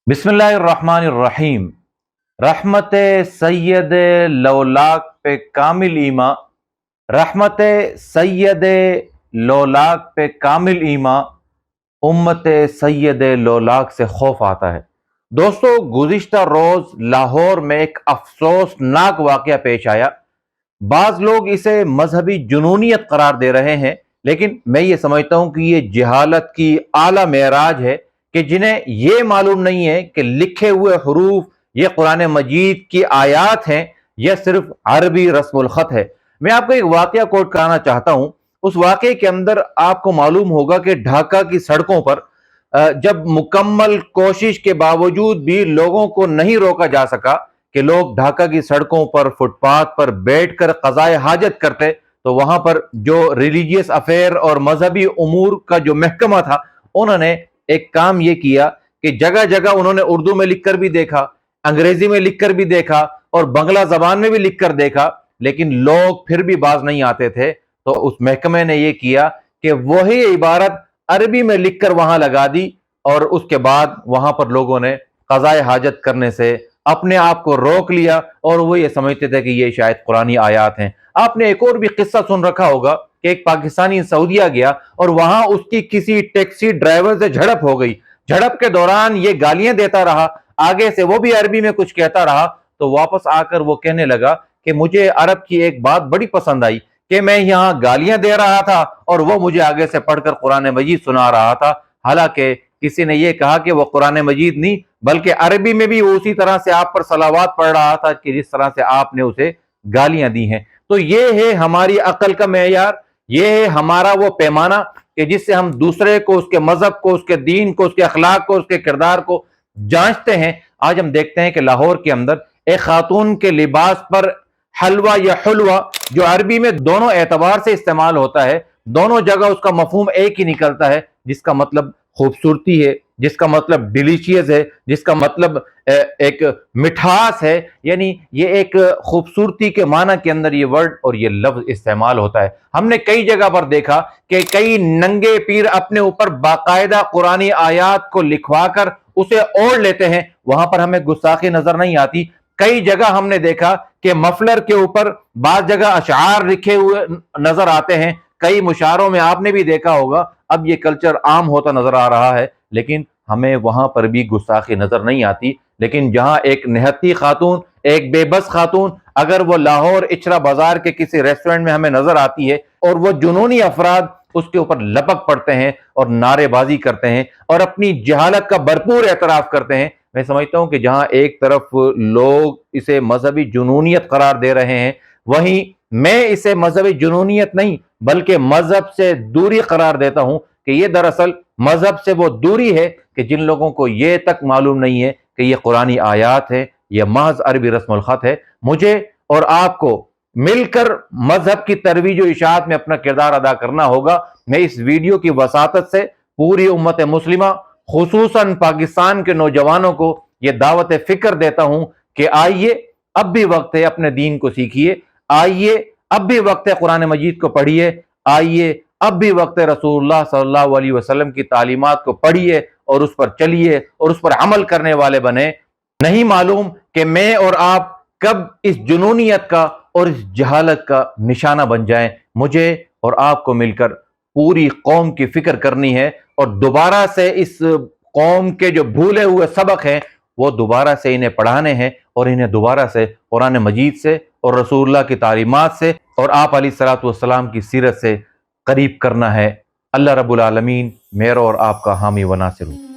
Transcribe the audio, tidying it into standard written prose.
बिस्मिल्लाहिर्रहमानिर्रहीम। रहमत सैयद लौलाक पे कामिल ईमा, रहमत सैयद लौलाक पे कामिल ईमा, उम्मत सैयद लौलाक से खौफ आता है। दोस्तों, गुज़िश्ता रोज़ लाहौर में एक अफसोसनाक वाक़या पेश आया। बाज़ लोग इसे मजहबी जुनूनियत करार दे रहे हैं, लेकिन मैं ये समझता हूँ कि ये जहालत की आला मेराज है कि जिन्हें ये मालूम नहीं है कि लिखे हुए हरूफ ये कुरान मजीद की आयात हैं या सिर्फ अरबी रस्मुल ख़त है। मैं आपको एक वाक़या कोट कराना चाहता हूँ। उस वाक़े के अंदर आपको मालूम होगा कि ढाका की सड़कों पर जब मुकम्मल कोशिश के बावजूद भी लोगों को नहीं रोका जा सका कि लोग ढाका की सड़कों पर फुटपाथ पर बैठकर क़ज़ाए हाजत करते, तो वहां पर जो रिलीजियस अफेयर और मजहबी उमूर का जो महकमा था, उन्होंने एक काम ये किया कि जगह जगह उन्होंने उर्दू में लिखकर भी देखा, अंग्रेजी में लिखकर भी देखा और बंगला जबान में भी लिखकर देखा, लेकिन लोग फिर भी बाज नहीं आते थे। तो उस महकमे ने यह किया कि वही इबारत अरबी में लिखकर वहां लगा दी और उसके बाद वहां पर लोगों ने क़ज़ाए हाजत करने से अपने आप को रोक लिया और वो ये समझते थे कि ये शायद कुरानी आयात हैं। आपने एक और भी किस्सा सुन रखा होगा कि एक पाकिस्तानी सऊदीया गया और वहां उसकी किसी टैक्सी ड्राइवर से झड़प हो गई। झड़प के दौरान ये गालियां देता रहा, आगे से वो भी अरबी में कुछ कहता रहा। तो वापस आकर वो कहने लगा कि मुझे अरब की एक बात बड़ी पसंद आई कि मैं यहाँ गालियां दे रहा था और वो मुझे आगे से पढ़कर कुरान मजीद सुना रहा था। हालांकि किसी ने यह कहा कि वो कुरान मजीद नहीं बल्कि अरबी में भी उसी तरह से आप पर सलावात पढ़ रहा था कि जिस तरह से आपने उसे गालियां दी हैं। तो ये है हमारी अकल का मेयार, ये है हमारा वो पैमाना कि जिससे हम दूसरे को, उसके मजहब को, उसके दीन को, उसके अखलाक को, उसके किरदार को जांचते हैं। आज हम देखते हैं कि लाहौर के अंदर एक खातून के लिबास पर हलवा या हुलवा, जो अरबी में दोनों एतबार से इस्तेमाल होता है, दोनों जगह उसका मफहूम एक ही निकलता है, जिसका मतलब खूबसूरती है, जिसका मतलब डिलीशियस है, जिसका मतलब एक मिठास है। यानी ये एक खूबसूरती के माना के अंदर ये वर्ड और ये लफ्ज इस्तेमाल होता है। हमने कई जगह पर देखा कि कई नंगे पीर अपने ऊपर बाकायदा कुरानी आयात को लिखवा कर उसे ओढ़ लेते हैं, वहां पर हमें गुस्ताखी नजर नहीं आती। कई जगह हमने देखा कि मफलर के ऊपर बाज जगह अशआर लिखे हुए नजर आते हैं। कई मुशारों में आपने भी देखा होगा, अब ये कल्चर आम होता नजर आ रहा है, लेकिन हमें वहां पर भी गुस्ताखी नजर नहीं आती। लेकिन जहां एक निहत्ती खातून, एक बेबस खातून, अगर वो लाहौर इचरा बाजार के किसी रेस्टोरेंट में हमें नजर आती है और वो जुनूनी अफराद उसके ऊपर लपक पड़ते हैं और नारेबाजी करते हैं और अपनी जहालत का भरपूर एतराफ करते हैं, मैं समझता हूं कि जहां एक तरफ लोग इसे मजहबी जुनूनियत करार दे रहे हैं, वहीं मैं इसे मजहबी जुनूनियत नहीं बल्कि मजहब से दूरी करार देता हूं कि यह दरअसल मजहब से वो दूरी है कि जिन लोगों को यह तक मालूम नहीं है कि यह कुरानी आयात है, यह महज अरबी रस्मुल खत है। मुझे और आपको मिलकर मजहब की तरवीज और इशाअत में अपना किरदार अदा करना होगा। मैं इस वीडियो की वसातत से पूरी उम्मत मुस्लिमा, खुसूसन पाकिस्तान के नौजवानों को यह दावत फिक्र देता हूं कि आइए, अब भी वक्त है, अपने दीन को सीखिए। आइए, अब भी वक्त है, कुरान मजीद को पढ़िए। आइए, अब भी वक्त है, रसूलुल्लाह सल्लल्लाहु अलैहि वसल्लम की तालीमात को पढ़िए और उस पर चलिए और उस पर अमल करने वाले बने। नहीं मालूम कि मैं और आप कब इस जुनूनियत का और इस जहालत का निशाना बन जाएं। मुझे और आपको मिलकर पूरी कौम की फिक्र करनी है और दोबारा से इस कौम के जो भूले हुए सबक हैं वो दोबारा से इन्हें पढ़ाने हैं और इन्हें दोबारा से कुरान मजीद से और रसूलुल्लाह की तालीमात से और आप अलैहिस्सलातु वस्सलाम की सीरत से करीब करना है। अल्लाह रब्बुल आलमीन मेरा और आपका हामी व नासिर हो।